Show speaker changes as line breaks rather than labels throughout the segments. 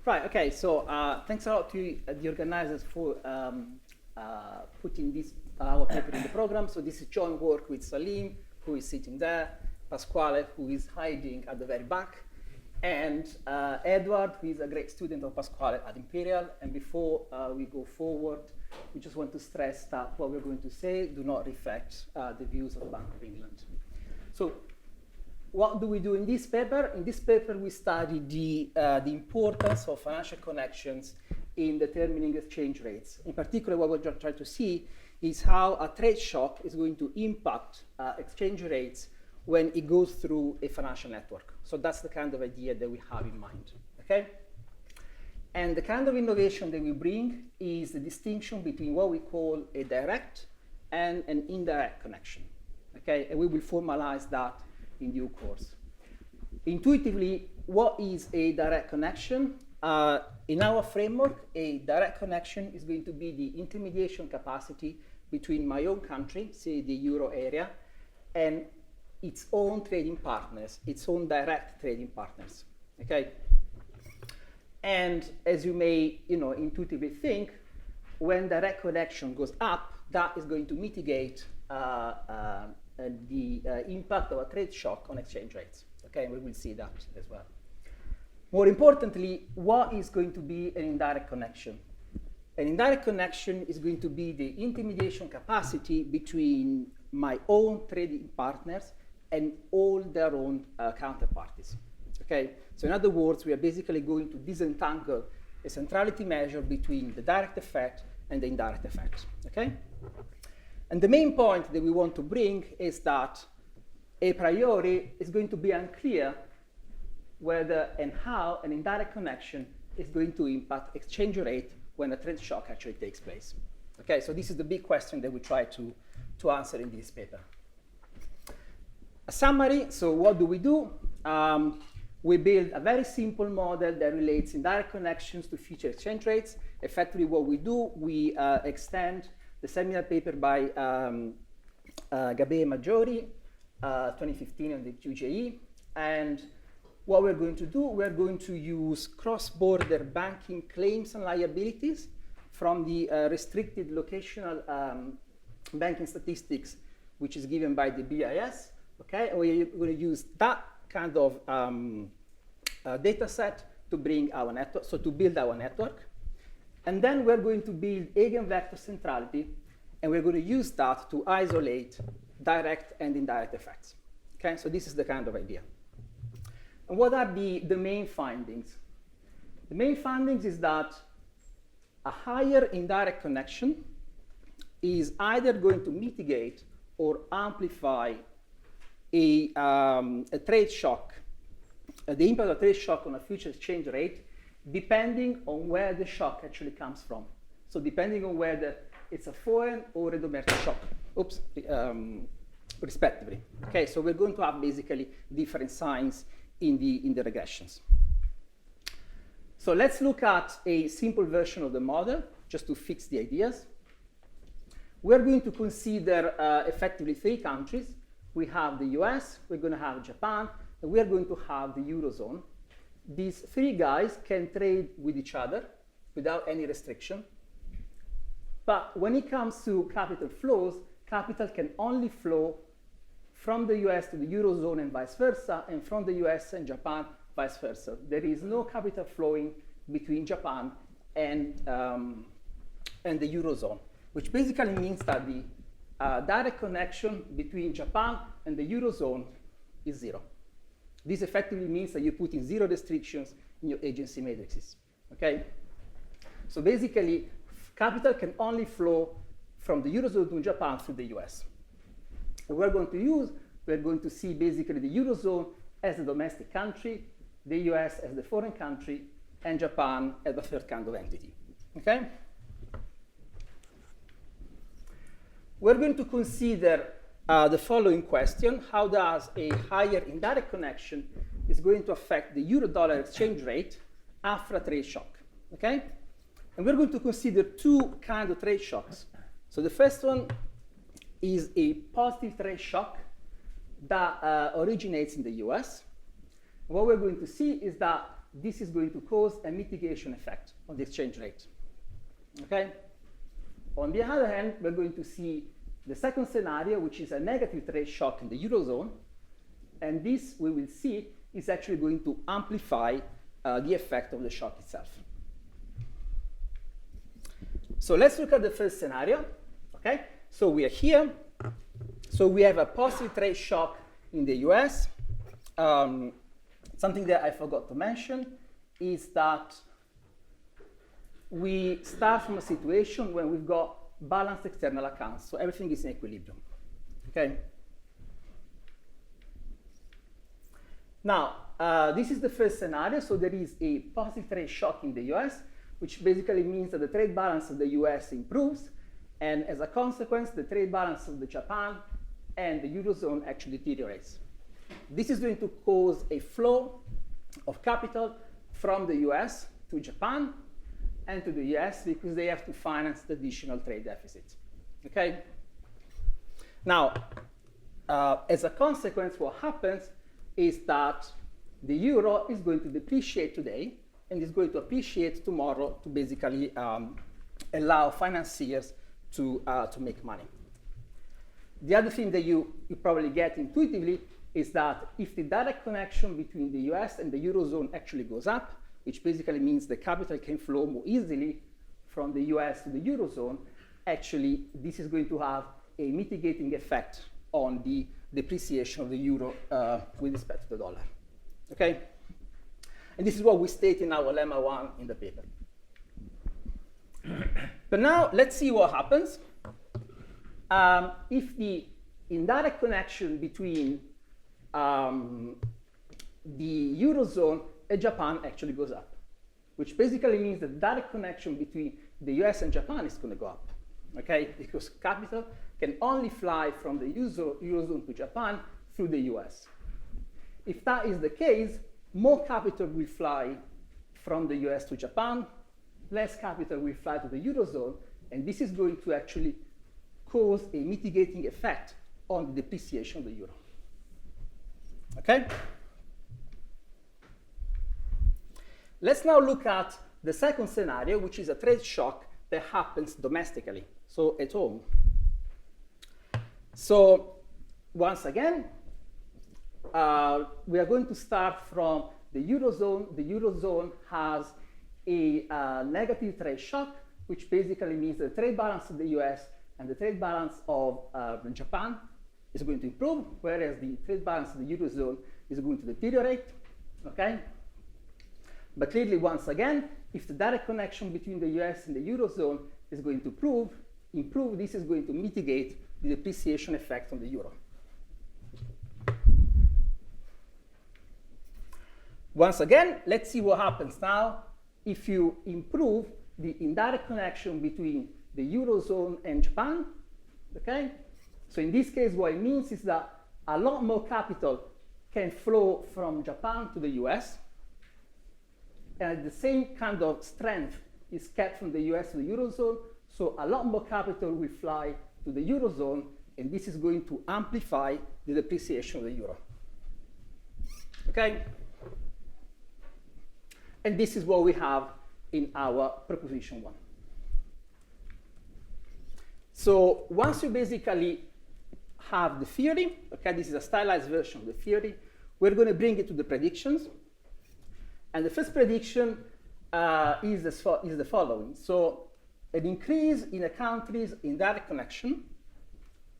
Right, okay, so thanks a lot to the organizers for putting this our paper in the program. So this is joint work with Salim, who is sitting there, Pasquale, who is hiding at the very back, and Edward, who is a great student of Pasquale at Imperial. And before we go forward, we just want to stress that what we're going to say do not reflect the views of the Bank of England. So what do we do in this paper? In this paper, we study the importance of financial connections in determining exchange rates. In particular, what we're trying to see is how a trade shock is going to impact exchange rates when it goes through a financial network. So that's the kind of idea that we have in mind, okay? And the kind of innovation that we bring is the distinction between what we call a direct and an indirect connection, okay? And we will formalize that in due course. Intuitively, what is a direct connection? In our framework, a direct connection is going to be the intermediation capacity between my own country, say the euro area, and its own trading partners, its own direct trading partners, okay? And as you may, intuitively think, when direct connection goes up, that is going to mitigate the impact of a trade shock on exchange rates. Okay, and we will see that as well. More importantly, what is going to be an indirect connection? An indirect connection is going to be the intermediation capacity between my own trading partners and all their own counterparties. Okay, so in other words, we are basically going to disentangle a centrality measure between the direct effect and the indirect effect. Okay. And the main point that we want to bring is that a priori it's going to be unclear whether and how an indirect connection is going to impact exchange rate when a trade shock actually takes place. Okay, so this is the big question that we try to answer in this paper. A summary, so what do? We build a very simple model that relates indirect connections to future exchange rates. Effectively what we do, we extend the seminal paper by Gabaix and Maggiori, 2015 on the QJE. And what we're going to do, we're going to use cross-border banking claims and liabilities from the restricted locational banking statistics, which is given by the BIS. Okay, and we're going to use that kind of data set to bring our network, so to build our network. And then we're going to build eigenvector centrality, and we're going to use that to isolate direct and indirect effects. Okay, so this is the kind of idea. And what are the main findings? The main findings is that a higher indirect connection is either going to mitigate or amplify a trade shock, the impact of a trade shock on a future exchange rate, depending on where the shock actually comes from. So depending on whether it's a foreign or a domestic shock, respectively. Okay, so we're going to have basically different signs in the regressions. So let's look at a simple version of the model, just to fix the ideas. We're going to consider effectively 3 countries. We have the US, we're going to have Japan, and we're going to have the Eurozone. These 3 guys can trade with each other without any restriction. But when it comes to capital flows, capital can only flow from the US to the Eurozone and vice versa, and from the US and Japan, vice versa. There is no capital flowing between Japan and the Eurozone, which basically means that the direct connection between Japan and the Eurozone is 0. This effectively means that you put in 0 restrictions in your agency matrices, okay? So basically, capital can only flow from the Eurozone to Japan through the US. And we're going to see basically the Eurozone as a domestic country, the US as the foreign country, and Japan as the third kind of entity, okay? We're going to consider the following question: how does a higher indirect connection is going to affect the euro-dollar exchange rate after a trade shock, okay? And we're going to consider 2 kinds of trade shocks. So the first one is a positive trade shock that originates in the US. What we're going to see is that this is going to cause a mitigation effect on the exchange rate. Okay? On the other hand, we're going to see the second scenario, which is a negative trade shock in the Eurozone. And this, we will see, is actually going to amplify the effect of the shock itself. So let's look at the first scenario. Okay? So we are here. So we have a positive trade shock in the US. Something that I forgot to mention is that we start from a situation when we've got balanced external accounts. So everything is in equilibrium. Okay? Now, this is the first scenario. So there is a positive trade shock in the US, which basically means that the trade balance of the US improves. And as a consequence, the trade balance of the Japan and the Eurozone actually deteriorates. This is going to cause a flow of capital from the US to Japan and to the US because they have to finance the additional trade deficit. Okay? Now, as a consequence, what happens is that the euro is going to depreciate today and is going to appreciate tomorrow to basically allow financiers to make money. The other thing that you probably get intuitively is that if the direct connection between the US and the Eurozone actually goes up, which basically means the capital can flow more easily from the US to the Eurozone, actually this is going to have a mitigating effect on the depreciation of the euro with respect to the dollar. Okay? And this is what we state in our lemma 1 in the paper. But now let's see what happens if the indirect connection between the Eurozone and Japan actually goes up, which basically means that the direct connection between the US and Japan is going to go up, okay? Because capital can only fly from the Eurozone to Japan through the US. If that is the case, more capital will fly from the US to Japan, less capital will fly to the Eurozone, and this is going to actually cause a mitigating effect on the depreciation of the euro. Okay? Let's now look at the second scenario, which is a trade shock that happens domestically, so at home. So once again, we are going to start from the Eurozone. The Eurozone has a negative trade shock, which basically means the trade balance of the US and the trade balance of Japan is going to improve, whereas the trade balance of the Eurozone is going to deteriorate, okay? But clearly, once again, if the direct connection between the US and the Eurozone is going to improve, this is going to mitigate the depreciation effect on the euro. Once again, let's see what happens now if you improve the indirect connection between the Eurozone and Japan, okay? So in this case, what it means is that a lot more capital can flow from Japan to the US, and the same kind of strength is kept from the US to the Eurozone, so a lot more capital will fly to the Eurozone, and this is going to amplify the depreciation of the euro. Okay? And this is what we have in our proposition 1. So once you basically have the theory, okay, this is a stylized version of the theory, we're going to bring it to the predictions. And the first prediction is the following. So an increase in a country's indirect connection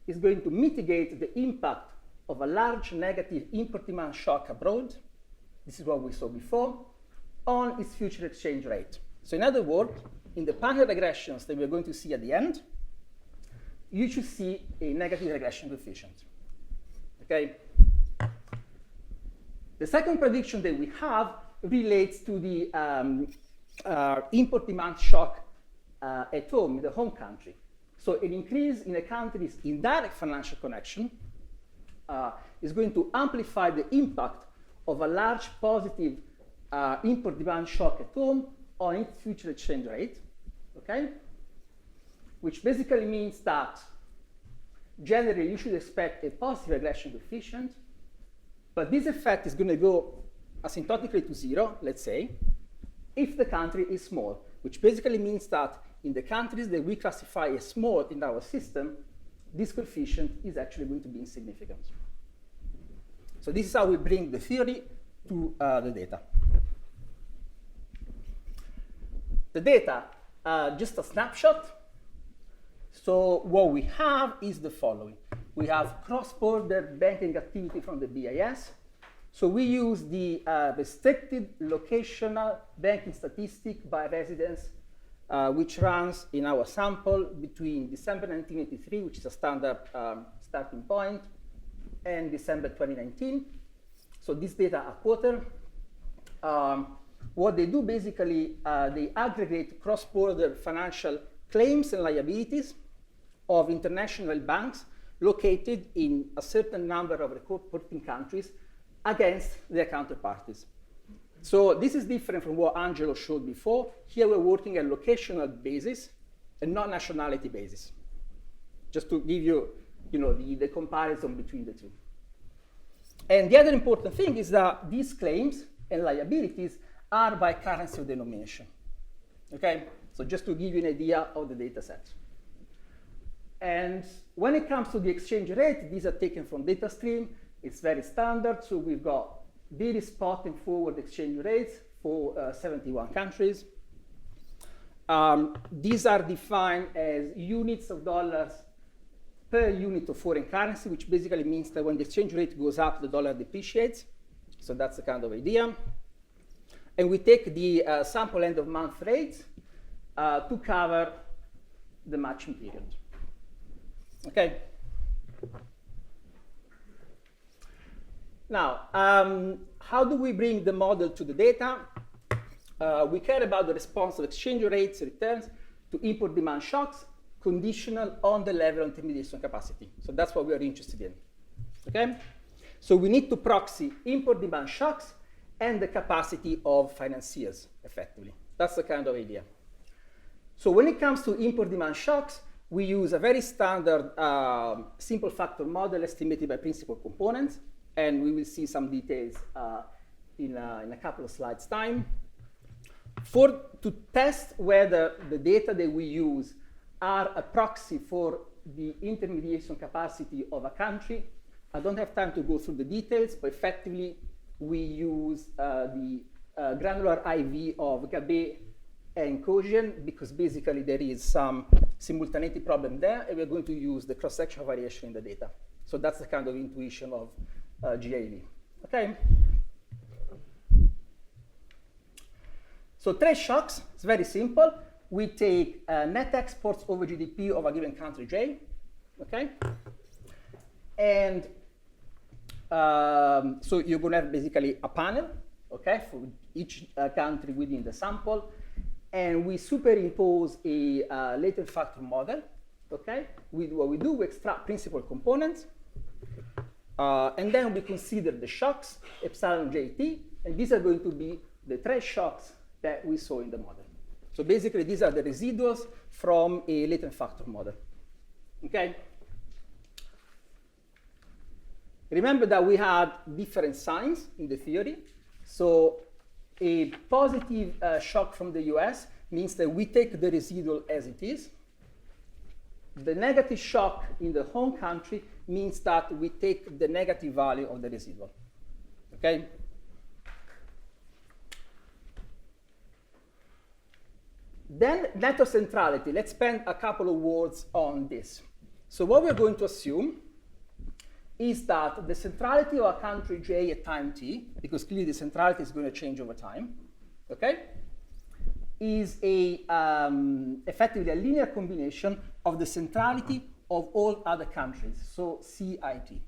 is going to mitigate the impact of a large negative import demand shock abroad, this is what we saw before, on its future exchange rate. So in other words, in the pattern regressions that we're going to see at the end, you should see a negative regression coefficient. Okay? The second prediction that we have relates to the import demand shock at home, in the home country. So an increase in a country's indirect financial connection is going to amplify the impact of a large positive import demand shock at home on its future exchange rate, okay? Which basically means that generally you should expect a positive regression coefficient, but this effect is going to go asymptotically to 0, let's say, if the country is small, which basically means that in the countries that we classify as small in our system, this coefficient is actually going to be insignificant. So this is how we bring the theory to the data. The data, just a snapshot. So what we have is the following. We have cross-border banking activity from the BIS. So we use the restricted locational banking statistic by residence, which runs in our sample between December 1983, which is a standard starting point, and December 2019. So this data are quarter. What they do basically, they aggregate cross-border financial claims and liabilities of international banks located in a certain number of reporting countries against their counterparties. So this is different from what Angelo showed before. Here we're working at locational basis and not nationality basis, just to give you, the comparison between the two. And the other important thing is that these claims and liabilities are by currency of denomination. Okay, so just to give you an idea of the data set. And when it comes to the exchange rate, these are taken from data stream. It's very standard, so we've got daily spot and forward exchange rates for 71 countries. These are defined as units of dollars per unit of foreign currency, which basically means that when the exchange rate goes up, the dollar depreciates. So that's the kind of idea. And we take the sample end of month rates to cover the matching period. Okay. Now, how do we bring the model to the data? We care about the response of exchange rates returns to import demand shocks, conditional on the level of intermediation capacity. So that's what we are interested in. Okay? So we need to proxy import demand shocks and the capacity of financiers, effectively. That's the kind of idea. So when it comes to import demand shocks, we use a very standard simple factor model estimated by principal components, and we will see some details in a couple of slides' time. To test whether the data that we use are a proxy for the intermediation capacity of a country, I don't have time to go through the details, but effectively we use the granular IV of Gabaix and Gaussian, because basically there is some simultaneity problem there, and we're going to use the cross-sectional variation in the data. So that's the kind of intuition of GAV. Okay? So trade shocks, it's very simple. We take net exports over GDP of a given country J, okay? And so you're going to have basically a panel, okay, for each country within the sample. And we superimpose a latent factor model, okay? What we do, we extract principal components, and then we consider the shocks, epsilon JT, and these are going to be the trade shocks that we saw in the model. So basically, these are the residuals from a latent factor model, okay? Remember that we had different signs in the theory. So a positive shock from the US means that we take the residual as it is. The negative shock in the home country means that we take the negative value of the residual, okay? Then net of centrality. Let's spend a couple of words on this. So what we're going to assume is that the centrality of a country J at time t, because clearly the centrality is going to change over time, okay, is effectively a linear combination of the centrality of all other countries, so CIT.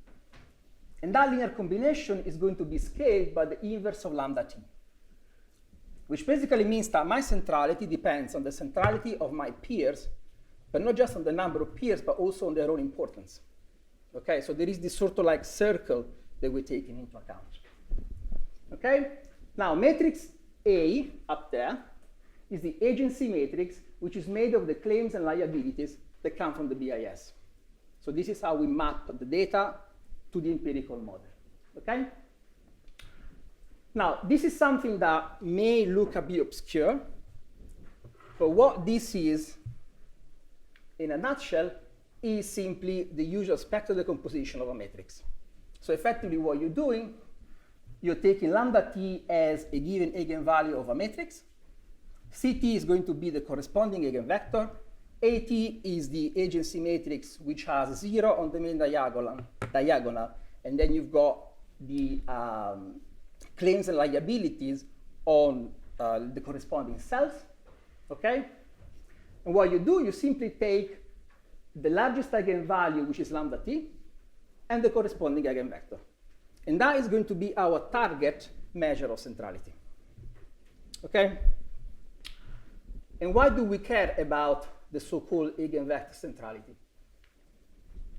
And that linear combination is going to be scaled by the inverse of lambda t, which basically means that my centrality depends on the centrality of my peers, but not just on the number of peers, but also on their own importance. Okay, so there is this sort of like circle that we're taking into account. Okay, now matrix A up there is the agency matrix, which is made of the claims and liabilities that come from the BIS. So this is how we map the data to the empirical model. Okay? Now, this is something that may look a bit obscure, but what this is, in a nutshell, is simply the usual spectral decomposition of a matrix. So effectively what you're doing, you're taking lambda t as a given eigenvalue of a matrix. Ct is going to be the corresponding eigenvector. At is the agency matrix which has 0 on the main diagonal, and then you've got the claims and liabilities on the corresponding cells, okay? And what you do, you simply take the largest eigenvalue, which is lambda t, and the corresponding eigenvector. And that is going to be our target measure of centrality, okay? And why do we care about the so-called eigenvector centrality?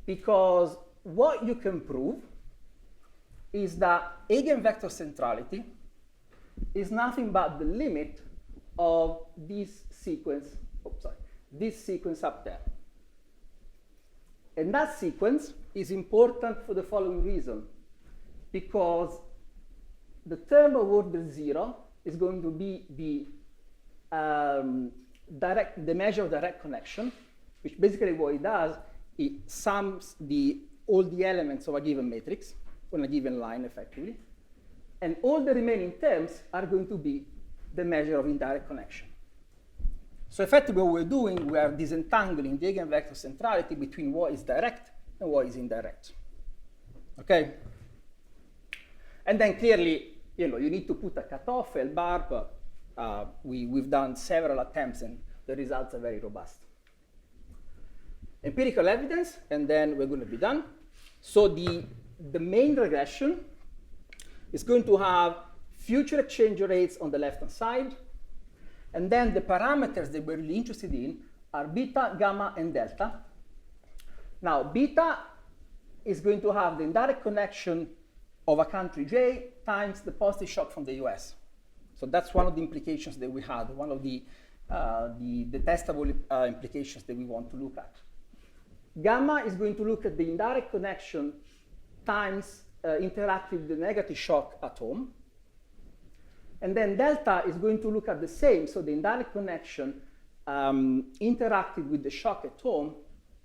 Because what you can prove is that eigenvector centrality is nothing but the limit of this sequence, this sequence up there. And that sequence is important for the following reason, because the term of order 0 is going to be the measure of direct connection, which basically what it does, it sums all the elements of a given matrix on a given line, effectively. And all the remaining terms are going to be the measure of indirect connection. So effectively what we're doing, we are disentangling the eigenvector centrality between what is direct and what is indirect. Okay? And then clearly, you need to put a cutoff, L bar, but we've done several attempts and the results are very robust. Empirical evidence, and then we're going to be done. So the main regression is going to have future exchange rates on the left-hand side, and then the parameters that we're really interested in are beta, gamma, and delta. Now, beta is going to have the indirect connection of a country J times the positive shock from the US. So that's one of the implications that we had, one of the testable implications that we want to look at. Gamma is going to look at the indirect connection times interact with the negative shock at home. And then delta is going to look at the same, so the indirect connection interacted with the shock at home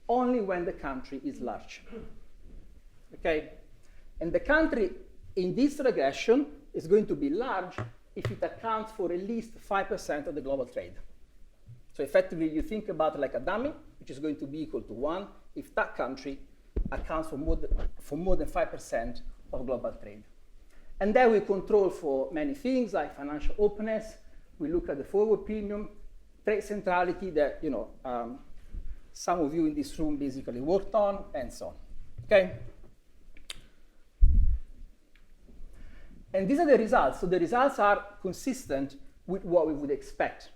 only when the country is large. Okay? And the country in this regression is going to be large if it accounts for at least 5% of the global trade. So effectively, you think about it like a dummy, which is going to be equal to 1 if that country accounts for more than 5% of global trade. And then we control for many things like financial openness. We look at the forward premium, trade centrality that some of you in this room basically worked on, and so on. Okay? And these are the results. So the results are consistent with what we would expect.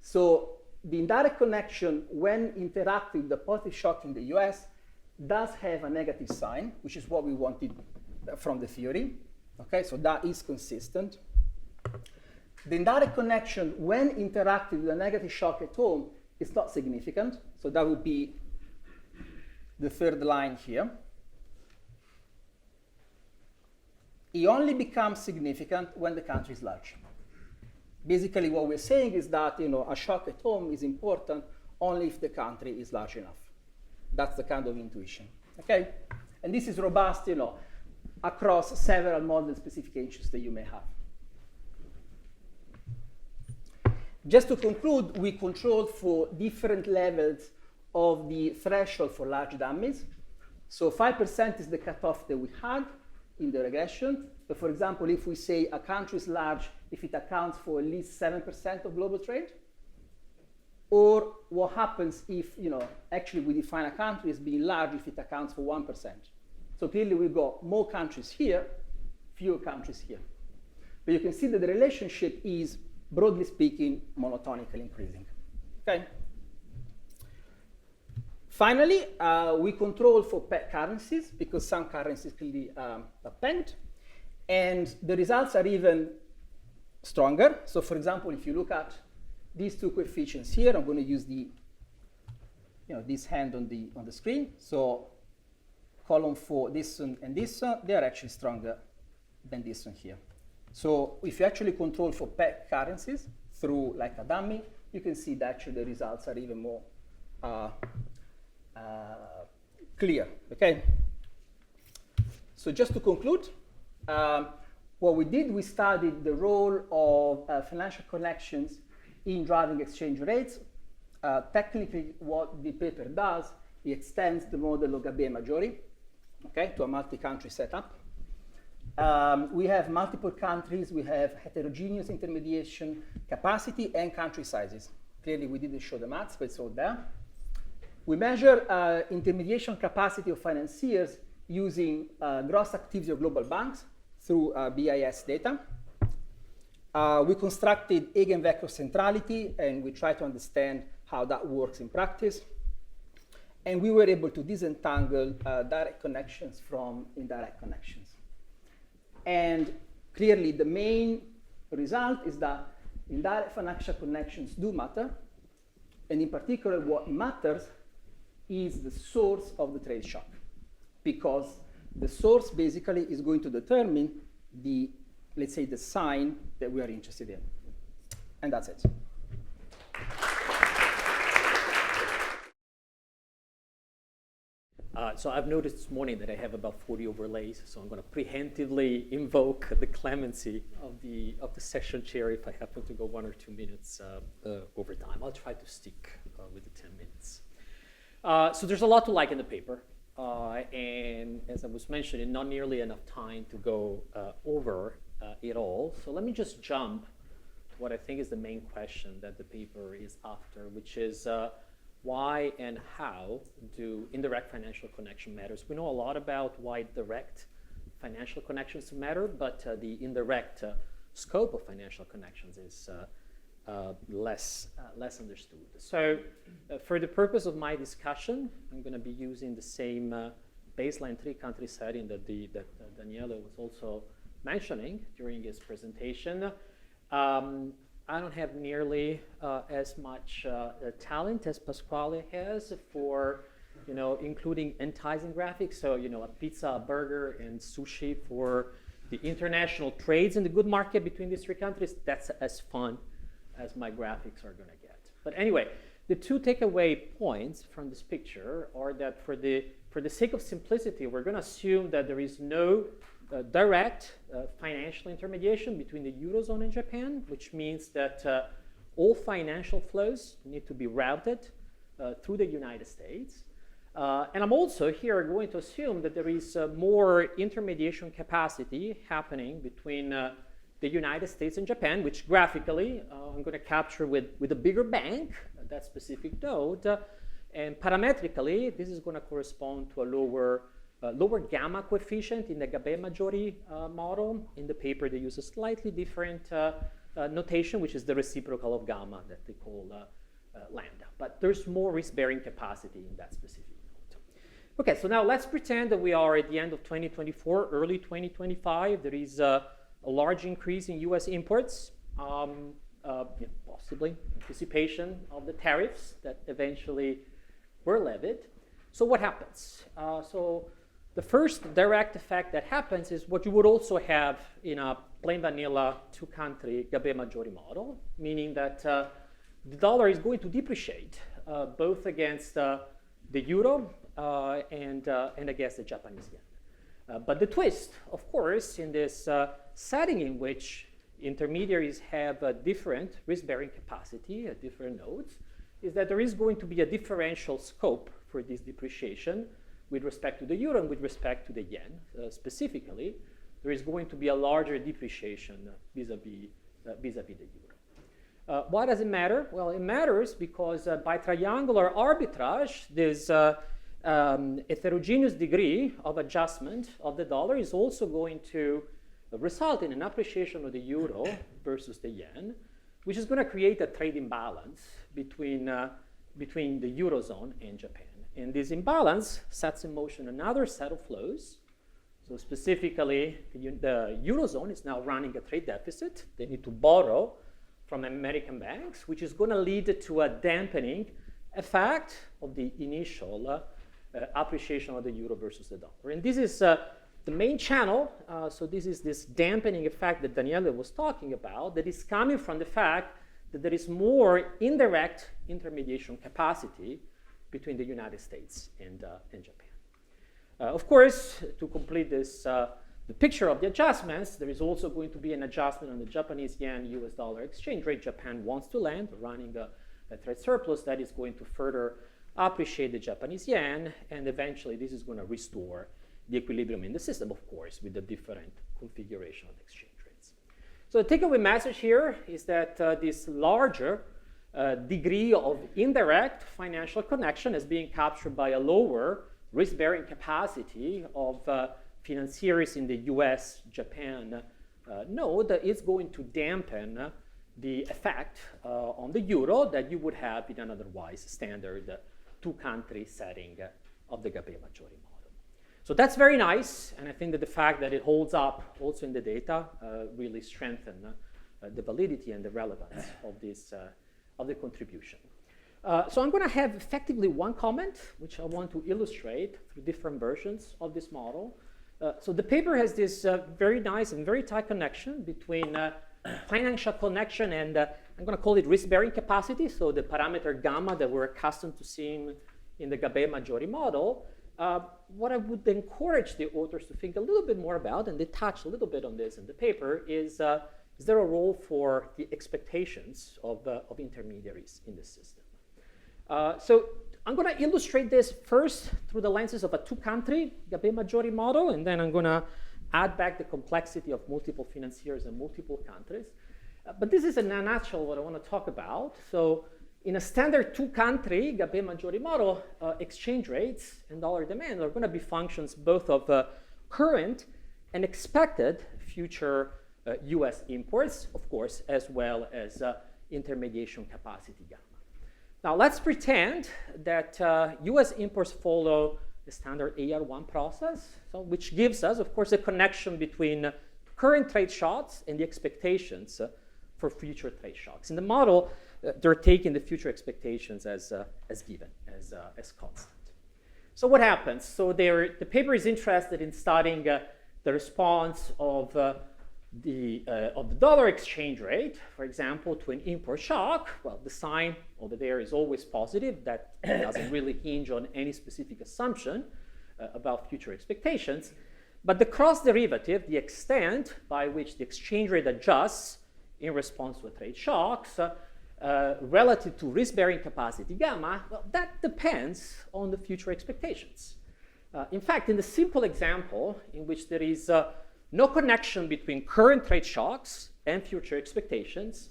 So the indirect connection, when interacting with the positive shock in the US, does have a negative sign, which is what we wanted from the theory. Okay, so that is consistent. The indirect connection, when interacting with a negative shock at home, is not significant. So that would be the third line here. It only becomes significant when the country is large. Basically, what we're saying is that a shock at home is important only if the country is large enough. That's the kind of intuition. Okay, and this is robust, across several model specifications that you may have. Just to conclude, we controlled for different levels of the threshold for large dummies. So 5% is the cutoff that we had in the regression. So for example, if we say a country is large if it accounts for at least 7% of global trade, or what happens if actually we define a country as being large if it accounts for 1%. So clearly we've got more countries here, fewer countries here. But you can see that the relationship is, broadly speaking, monotonically increasing. Okay. Finally, we control for peg currencies because some currencies clearly are pegged, and the results are even stronger. So for example, if you look at these two coefficients here, I'm going to use this hand on the screen. So column 4, this one and this one, they are actually stronger than this one here. So if you actually control for peg currencies through like a dummy, you can see that actually the results are even more clear, okay? So just to conclude, what we did, we studied the role of financial connections in driving exchange rates. Technically, what the paper does, it extends the model of Gabaix Maggiori, okay, to a multi-country setup. We have multiple countries, we have heterogeneous intermediation capacity and country sizes. Clearly, we didn't show the maths, but it's all there. We measure intermediation capacity of financiers using gross activity of global banks through BIS data. We constructed eigenvector centrality, and we try to understand how that works in practice. And we were able to disentangle direct connections from indirect connections. And clearly, the main result is that indirect financial connections do matter. And in particular, what matters is the source of the trade shock, because the source basically is going to determine the, let's say, the sign that we are interested in. And that's it.
So I've noticed this morning that I have about 40 overlays, so I'm going to preemptively invoke the clemency of the session chair if I happen to go 1 or 2 minutes over time. I'll try to stick with the 10 minutes. So there's a lot to like in the paper, and as I was mentioning, not nearly enough time to go over it all. So let me just jump to what I think is the main question that the paper is after, which is why and how do indirect financial connection matters? We know a lot about why direct financial connections matter, but the indirect scope of financial connections is less understood. So for the purpose of my discussion, I'm going to be using the same baseline three-country setting that Daniele was also mentioning during his presentation. I don't have nearly as much talent as Pasquale has for, including enticing graphics. So, a pizza, a burger, and sushi for the international trades in the good market between these three countries. That's as fun as my graphics are going to get. But anyway, the two takeaway points from this picture are that for the sake of simplicity, we're going to assume that there is no direct financial intermediation between the Eurozone and Japan, which means that all financial flows need to be routed through the United States. And I'm also here going to assume that there is more intermediation capacity happening between the United States and Japan, which graphically I'm going to capture with a bigger bank, that specific node. And parametrically, this is going to correspond to a lower gamma coefficient in the Gabaix Maggiori model. In the paper, they use a slightly different notation, which is the reciprocal of gamma that they call lambda. But there's more risk-bearing capacity in that specific node. Okay, so now let's pretend that we are at the end of 2024, early 2025. There is a large increase in US imports, possibly anticipation of the tariffs that eventually were levied. So what happens? So the first direct effect that happens is what you would also have in a plain vanilla two-country Gabaix Maggiori model, meaning that the dollar is going to depreciate both against the euro and against the Japanese yen. But the twist, of course, in this setting in which intermediaries have a different risk-bearing capacity at different nodes, is that there is going to be a differential scope for this depreciation with respect to the euro and with respect to the yen. Specifically, there is going to be a larger depreciation vis-a-vis the euro. Why does it matter? Well, it matters because by triangular arbitrage, this heterogeneous degree of adjustment of the dollar is also going to result in an appreciation of the euro versus the yen, which is going to create a trade imbalance between the Eurozone and Japan. And this imbalance sets in motion another set of flows. So specifically, the Eurozone is now running a trade deficit. They need to borrow from American banks, which is going to lead to a dampening effect of the initial appreciation of the euro versus the dollar. And this is the main channel, so this is this dampening effect that Daniele was talking about, that is coming from the fact that there is more indirect intermediation capacity between the United States and Japan. Of course, to complete this, the picture of the adjustments, there is also going to be an adjustment on the Japanese yen US dollar exchange rate. Japan wants to land, running a trade surplus that is going to further appreciate the Japanese yen, and eventually this is going to restore the equilibrium in the system, of course, with the different configuration of exchange rates. So the takeaway message here is that this larger degree of indirect financial connection is being captured by a lower risk-bearing capacity of financiers in the US-Japan node is going to dampen the effect on the euro that you would have in an otherwise standard two-country setting of the Gabaix-Maggiori model. So that's very nice, and I think that the fact that it holds up also in the data really strengthens the validity and the relevance of this of the contribution. So I'm going to have effectively one comment, which I want to illustrate through different versions of this model. So the paper has this very nice and very tight connection between financial connection and I'm going to call it risk-bearing capacity, so the parameter gamma that we're accustomed to seeing in the Gabaix-Maggiori model. What I would encourage the authors to think a little bit more about, and they touch a little bit on this in the paper, is there a role for the expectations of intermediaries in the system? So I'm going to illustrate this first through the lenses of a two-country Gabaix-Maggiori model, and then I'm going to add back the complexity of multiple financiers and multiple countries. But this is in a nutshell what I want to talk about. So in a standard two-country Gabaix-Maggiori model, exchange rates and dollar demand are going to be functions both of current and expected future US imports, of course, as well as intermediation capacity gamma. Now let's pretend that US imports follow the standard AR1 process, so which gives us, of course, a connection between current trade shocks and the expectations for future trade shocks. In the model, they're taking the future expectations as given, as constant. So what happens? So the paper is interested in studying the response of the dollar exchange rate, for example, to an import shock. Well, the sign over there is always positive. That doesn't really hinge on any specific assumption about future expectations. But the cross derivative, the extent by which the exchange rate adjusts in response to a trade shocks relative to risk-bearing capacity gamma, well, that depends on the future expectations. In fact, in the simple example in which there is no connection between current trade shocks and future expectations,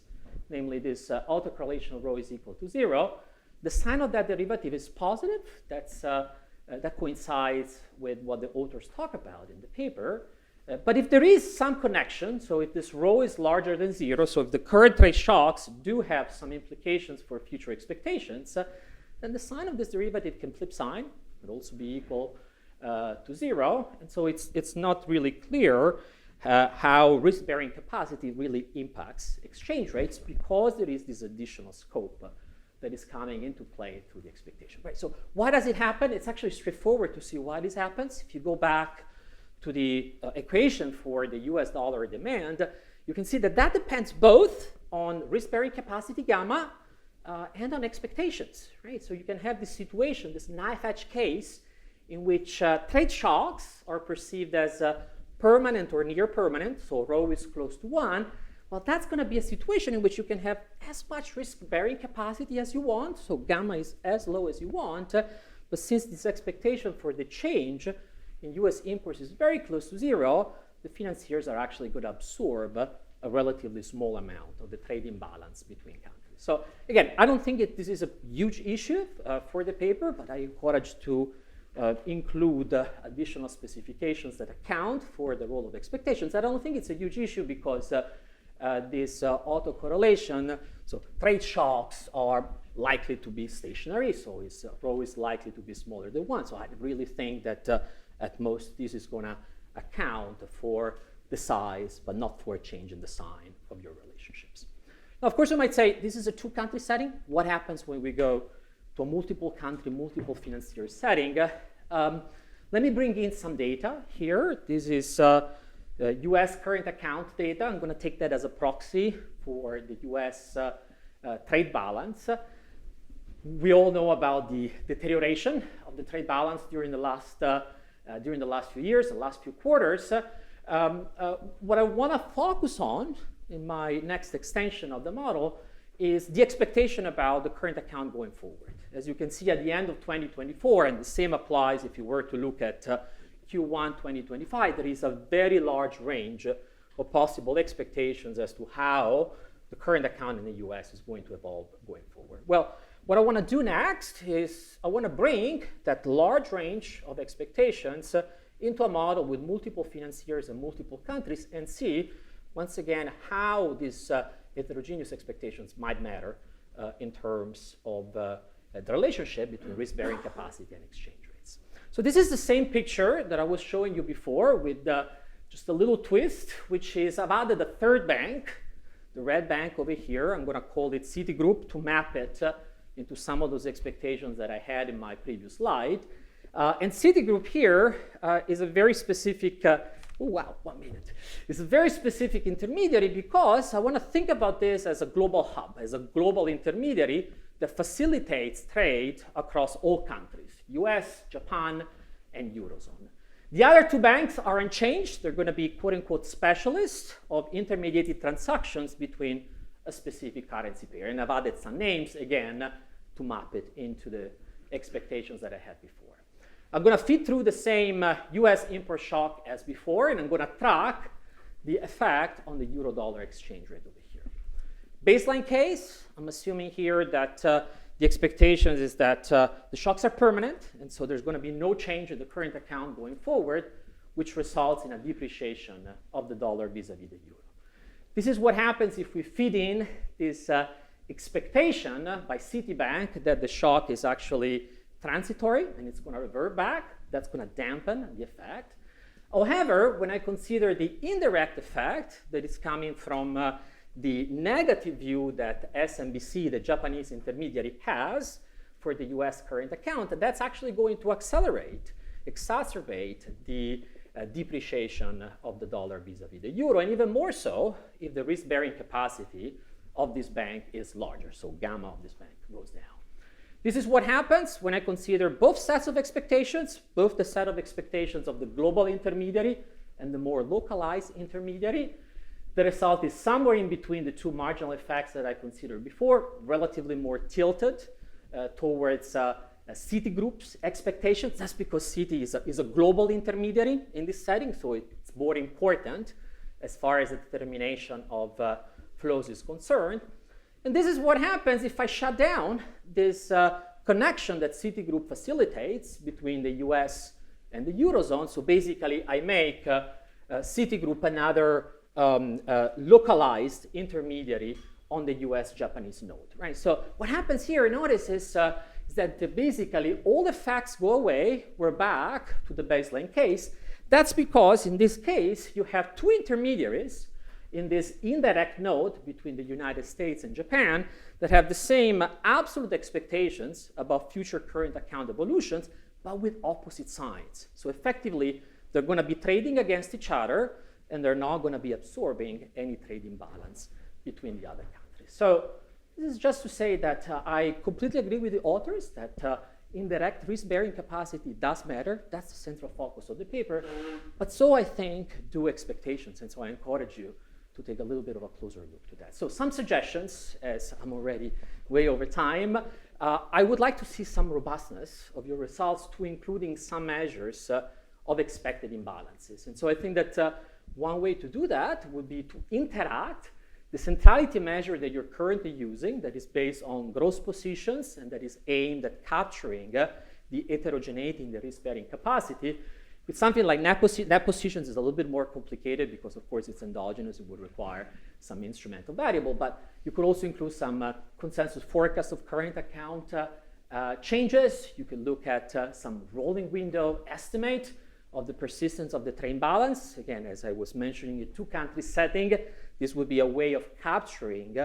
namely this autocorrelation of rho is equal to 0, the sign of that derivative is positive. That coincides with what the authors talk about in the paper. But if there is some connection, so if this rho is larger than 0, so if the current trade shocks do have some implications for future expectations, then the sign of this derivative can flip sign. It would also be equal to 0, and so it's not really clear how risk-bearing capacity really impacts exchange rates because there is this additional scope that is coming into play through the expectation. Right. So why does it happen? It's actually straightforward to see why this happens. If you go back to the equation for the US dollar demand, you can see that that depends both on risk-bearing capacity gamma and on expectations. Right. So you can have this situation, this knife-edge case, in which trade shocks are perceived as permanent or near permanent, so rho is close to 1, well, that's going to be a situation in which you can have as much risk-bearing capacity as you want, so gamma is as low as you want, but since this expectation for the change in US imports is very close to 0, the financiers are actually going to absorb a relatively small amount of the trade imbalance between countries. So again, I don't think this is a huge issue for the paper, but I encourage to include additional specifications that account for the role of expectations. I don't think it's a huge issue because this autocorrelation, so trade shocks are likely to be stationary, so rho is likely to be smaller than 1. So I really think that at most this is going to account for the size, but not for a change in the sign of your relationships. Now, of course, you might say this is a two-country setting. What happens when we go to a multiple country, multiple financier setting? Let me bring in some data here. This is US current account data. I'm going to take that as a proxy for the US trade balance. We all know about the deterioration of the trade balance during the last few years, the last few quarters. What I want to focus on in my next extension of the model is the expectation about the current account going forward. As you can see at the end of 2024, and the same applies if you were to look at Q1 2025, there is a very large range of possible expectations as to how the current account in the US is going to evolve going forward. Well, what I want to do next is I want to bring that large range of expectations into a model with multiple financiers and multiple countries and see, once again, how these heterogeneous expectations might matter in terms of the relationship between risk-bearing capacity and exchange rates. So this is the same picture that I was showing you before with just a little twist, which is I've added a third bank, the red bank over here. I'm going to call it Citigroup to map it into some of those expectations that I had in my previous slide. And Citigroup here is a very specific, It's a very specific intermediary because I want to think about this as a global hub, as a global intermediary that facilitates trade across all countries, US, Japan, and Eurozone. The other two banks are unchanged. They're going to be quote-unquote specialists of intermediated transactions between a specific currency pair. And I've added some names, again, to map it into the expectations that I had before. I'm going to feed through the same US import shock as before, and I'm going to track the effect on the euro-dollar exchange rate over here. Baseline case, I'm assuming here that the expectations is that the shocks are permanent, and so there's going to be no change in the current account going forward, which results in a depreciation of the dollar vis-a-vis the euro. This is what happens if we feed in this expectation by Citibank that the shock is actually transitory and it's going to revert back. That's going to dampen the effect. However, when I consider the indirect effect that is coming from the negative view that SMBC, the Japanese intermediary, has for the US current account, that's actually going to exacerbate the depreciation of the dollar vis-a-vis the euro, and even more so if the risk-bearing capacity of this bank is larger, so gamma of this bank goes down. This is what happens when I consider both sets of expectations, both the set of expectations of the global intermediary and the more localized intermediary. The result is somewhere in between the two marginal effects that I considered before, relatively more tilted towards Citigroup's expectations. That's because Citi is a global intermediary in this setting, so it's more important as far as the determination of flows is concerned. And this is what happens if I shut down this connection that Citigroup facilitates between the US and the Eurozone. So basically, I make Citigroup another localized intermediary on the US-Japanese node, right? So what happens here, notice, is that basically all the facts go away. We're back to the baseline case. That's because in this case, you have two intermediaries in this indirect node between the United States and Japan that have the same absolute expectations about future current account evolutions, but with opposite signs. So effectively, they're going to be trading against each other, and they're not going to be absorbing any trade imbalance between the other countries. So this is just to say that I completely agree with the authors that indirect risk-bearing capacity does matter. That's the central focus of the paper. But so I think do expectations, and so I encourage you to take a little bit of a closer look to that. So some suggestions, as I'm already way over time. I would like to see some robustness of your results to including some measures of expected imbalances. And so I think that one way to do that would be to interact the centrality measure that you're currently using, that is based on gross positions and that is aimed at capturing the heterogeneity in the risk-bearing capacity. With something like net positions is a little bit more complicated because, of course, it's endogenous. It would require some instrumental variable, but you could also include some consensus forecast of current account changes. You can look at some rolling window estimate of the persistence of the trade balance. Again, as I was mentioning, a two-country setting, this would be a way of capturing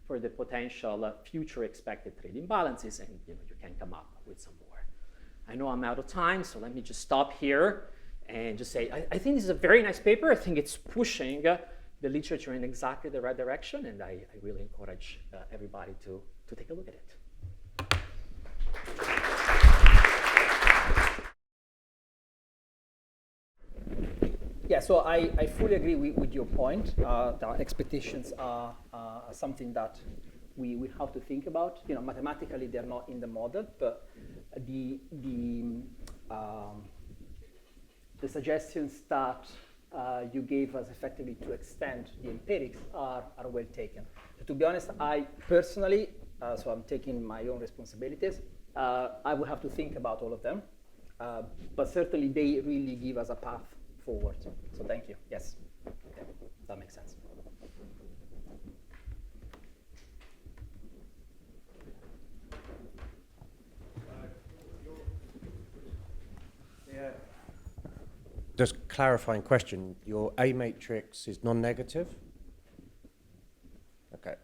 for the potential future expected trade imbalances, and you can come up with some more. I know I'm out of time, so let me just stop here and just say, I think this is a very nice paper. I think it's pushing the literature in exactly the right direction, and I really encourage everybody to take a look at it.
Yeah, so I fully agree with your point. That expectations are something that we have to think about. You know, mathematically they're not in the model, but the suggestions that you gave us effectively to extend the empirics are well taken. To be honest, I personally, so I'm taking my own responsibilities, I will have to think about all of them, but certainly they really give us a path forward. So thank you. Yes, okay. That makes sense.
Yeah. Just clarifying question. Your A matrix is non-negative? Okay.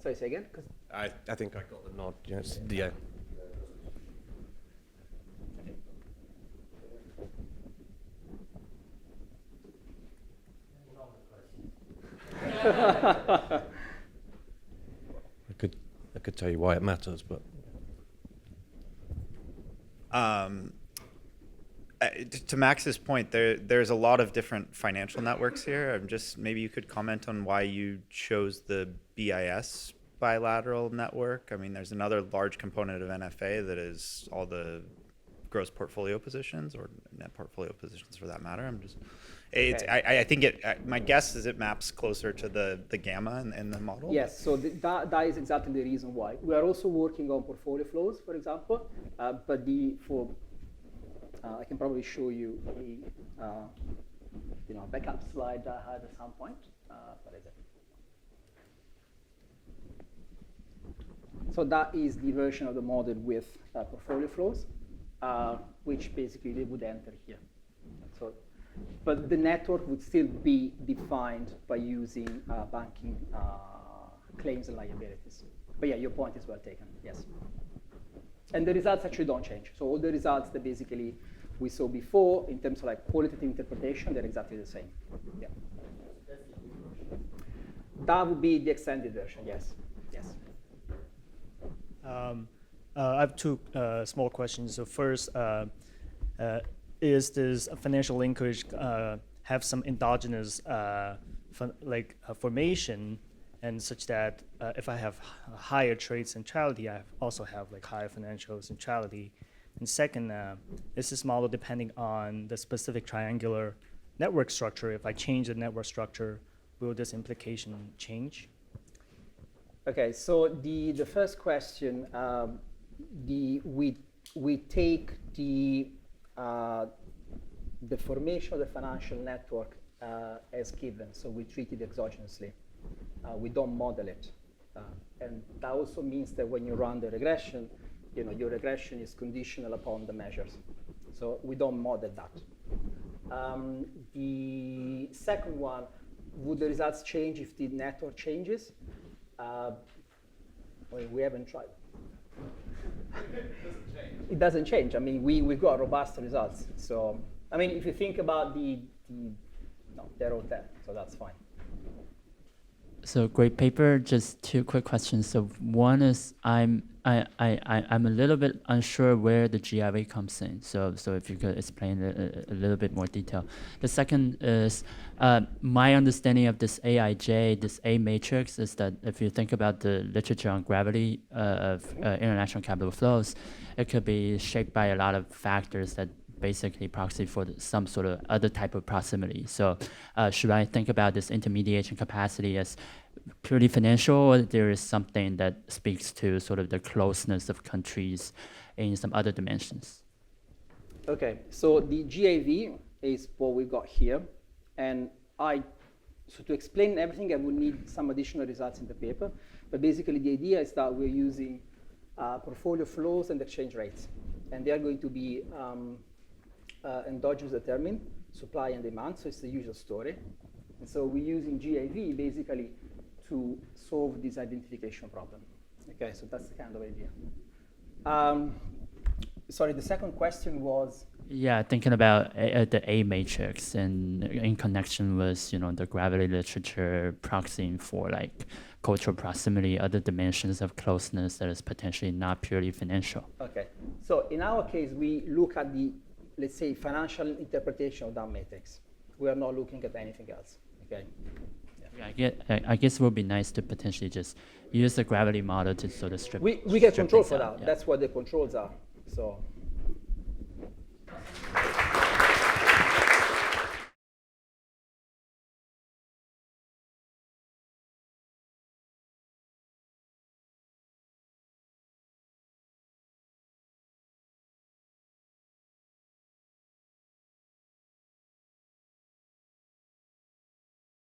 Sorry, say again?
I think I got the nod. Yes. Yeah. I could tell you why it matters, but
to Max's point, there's a lot of different financial networks here. Maybe you could comment on why you chose the BIS bilateral network. I mean, there's another large component of NFA that is all the gross portfolio positions, or net portfolio positions for that matter. I think my guess is it maps closer to the gamma in the model.
Yes, so that is exactly the reason why. We are also working on portfolio flows, for example, but I can probably show you a backup slide that I had at some point. What is it? So that is the version of the model with portfolio flows, which basically they would enter here. So, but the network would still be defined by using banking claims and liabilities. But yeah, your point is well taken, yes. And the results actually don't change. So all the results that basically we saw before in terms of like qualitative interpretation, they're exactly the same. Yeah. That would be the extended version, yes. Yes.
I have two small questions. So first, is this financial linkage have some endogenous formation, and such that if I have higher trade centrality, I also have like higher financial centrality? And second, is this model depending on the specific triangular network structure? If I change the network structure, will this implication change?
Okay, so the first question, we take the formation of the financial network as given, so we treat it exogenously. We don't model it, and that also means that when you run the regression, your regression is conditional upon the measures, so we don't model that. The second one, would the results change if the network changes? Well, we haven't tried. It doesn't change. I mean, we've got robust results. So, I mean, if you think about no, they're all there, so that's fine.
So great paper. Just two quick questions. So one is I'm a little bit unsure where the GIV comes in. So if you could explain a little bit more detail. The second is my understanding of this AIJ, this A matrix, is that if you think about the literature on gravity of international capital flows, it could be shaped by a lot of factors that basically proxy for some sort of other type of proximity. So should I think about this intermediation capacity as purely financial, or there is something that speaks to sort of the closeness of countries in some other dimensions? Okay,
so the GAV is what we've got here. And so to explain everything, I would need some additional results in the paper. But basically the idea is that we're using portfolio flows and exchange rates. And they are going to be endogenous determined, supply and demand, so it's the usual story. And so we're using GAV basically to solve this identification problem. Okay, so that's the kind of idea. Sorry, the second question was,
Yeah, thinking about the A matrix and in connection with, you know, the gravity literature proxying for like cultural proximity, other dimensions of closeness that is potentially not purely financial.
okay. So in our case, we look at the, let's say, financial interpretation of that matrix. We are not looking at anything else, okay?
Yeah, I guess it would be nice to potentially just use the gravity model to sort of strip.
We get
strip
control
things
for
out,
that.
yeah.
That's what the controls are, so.